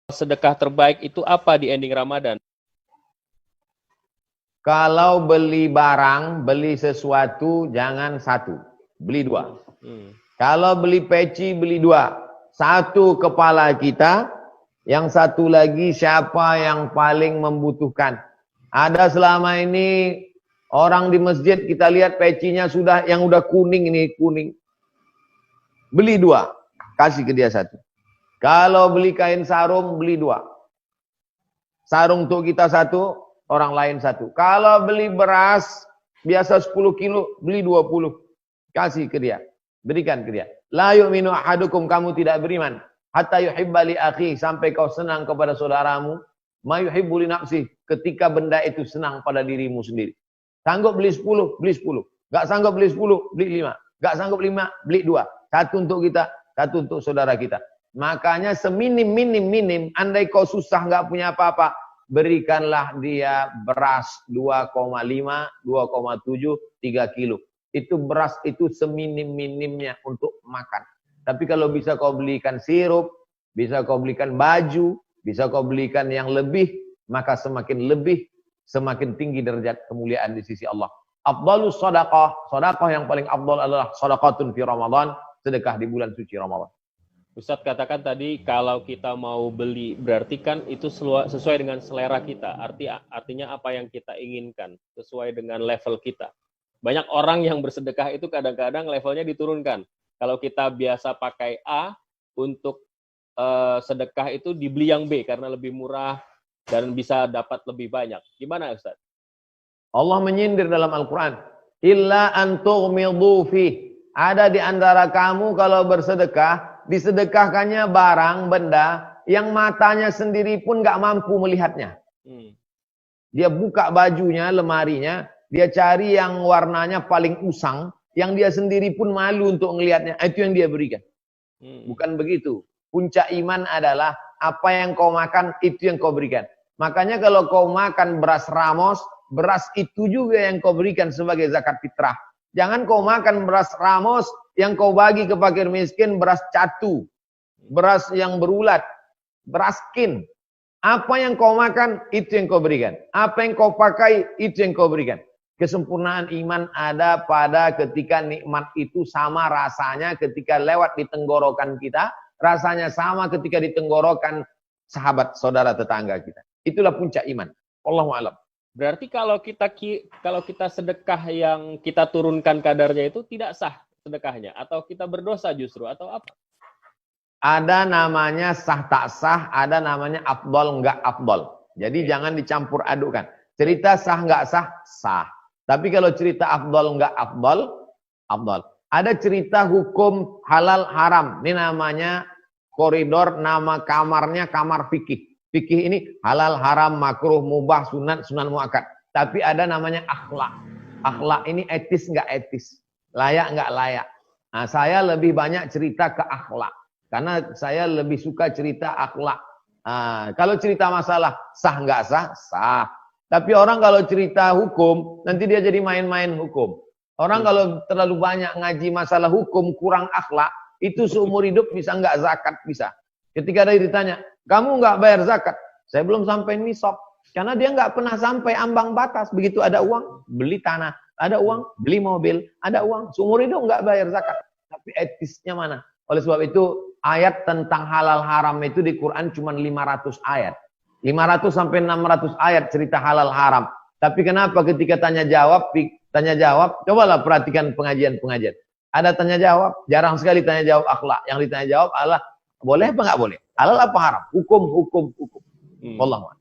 sedekah terbaik itu apa di ending Ramadan? Kalau beli barang, beli sesuatu, jangan satu. Beli dua. Kalau beli peci, beli dua. Satu kepala kita, yang satu lagi siapa yang paling membutuhkan. Ada selama ini orang di masjid kita lihat pecinya sudah yang udah kuning ini kuning. Beli dua, kasih ke dia satu. Kalau beli kain sarung, beli dua. Sarung untuk kita satu, orang lain satu. Kalau beli beras, biasa 10 kilo, beli 20. Kasih ke dia. Berikan ke dia. La yu'minu ahadukum, kamu tidak beriman. Hatta yuhibba li akhi, sampai kau senang kepada saudaramu. Ma yuhibbu li nafsi, ketika benda itu senang pada dirimu sendiri. Sanggup beli 10, beli 10. Gak sanggup beli 10, beli 5. Gak sanggup 5, beli 2. Satu untuk kita, satu untuk saudara kita. Makanya seminim-minim, andai kau susah gak punya apa-apa, berikanlah dia beras 2,5, 2,7, 3 kilo. Itu beras itu seminim-minimnya untuk makan. Tapi kalau bisa kau belikan sirup, bisa kau belikan baju, bisa kau belikan yang lebih, maka semakin lebih, semakin tinggi derajat kemuliaan di sisi Allah. Afdalus sadaqah, sadaqah yang paling afdal adalah sadaqatun fi Ramadan, sedekah di bulan suci Ramadan. Ustadz katakan tadi kalau kita mau beli berarti kan itu sesuai dengan selera kita. Artinya apa yang kita inginkan sesuai dengan level kita. Banyak orang yang bersedekah itu kadang-kadang levelnya diturunkan. Kalau kita biasa pakai A, untuk sedekah itu dibeli yang B karena lebih murah dan bisa dapat lebih banyak. Gimana Ustadz? Allah menyindir dalam Al-Quran. Illa an tughmidu fi. Ada di antara kamu kalau bersedekah, disedekahkannya barang, benda, yang matanya sendiri pun gak mampu melihatnya. Dia buka bajunya, lemarinya, dia cari yang warnanya paling usang, yang dia sendiri pun malu untuk melihatnya. Itu yang dia berikan. Bukan begitu. Puncak iman adalah apa yang kau makan, itu yang kau berikan. Makanya kalau kau makan beras ramos, beras itu juga yang kau berikan sebagai zakat fitrah. Jangan kau makan beras ramos yang kau bagi ke fakir miskin, beras catu, beras yang berulat, beras kin. Apa yang kau makan, itu yang kau berikan. Apa yang kau pakai, itu yang kau berikan. Kesempurnaan iman ada pada ketika nikmat itu sama rasanya ketika lewat di tenggorokan kita, rasanya sama ketika di tenggorokan sahabat, saudara, tetangga kita. Itulah puncak iman. Wallahu a'lam. Berarti kalau kita sedekah yang kita turunkan kadarnya itu tidak sah sedekahnya, atau kita berdosa justru, atau apa? Ada namanya sah tak sah, ada namanya afdol enggak afdol. Jadi jangan dicampur adukan. Cerita sah enggak sah, sah. Tapi kalau cerita afdol enggak afdol, afdol. Ada cerita hukum halal haram. Ini namanya koridor, nama kamarnya kamar fikih. Fikih ini halal, haram, makruh, mubah, sunat, sunan muakkad. Tapi ada namanya akhlak. Akhlak ini etis nggak etis, layak nggak layak. Nah, saya lebih banyak cerita ke akhlak, karena saya lebih suka cerita akhlak. Nah, kalau cerita masalah sah nggak sah, sah. Tapi orang kalau cerita hukum, nanti dia jadi main-main hukum. Orang kalau terlalu banyak ngaji masalah hukum, kurang akhlak, itu seumur hidup bisa nggak zakat, bisa. Ketika ada ditanya, kamu nggak bayar zakat? Saya belum sampai nisab. Karena dia nggak pernah sampai ambang batas. Begitu ada uang, beli tanah. Ada uang, beli mobil. Ada uang, seumur hidup nggak bayar zakat. Tapi etisnya mana? Oleh sebab itu, ayat tentang halal haram itu di Quran cuma 500 ayat. 500 sampai 600 ayat cerita halal haram. Tapi kenapa ketika tanya jawab, cobalah perhatikan pengajian-pengajian. Ada tanya jawab, jarang sekali tanya jawab akhlak. Yang ditanya jawab adalah boleh apa nggak boleh? Halal apa haram? Hukum. Wallahu a'lam.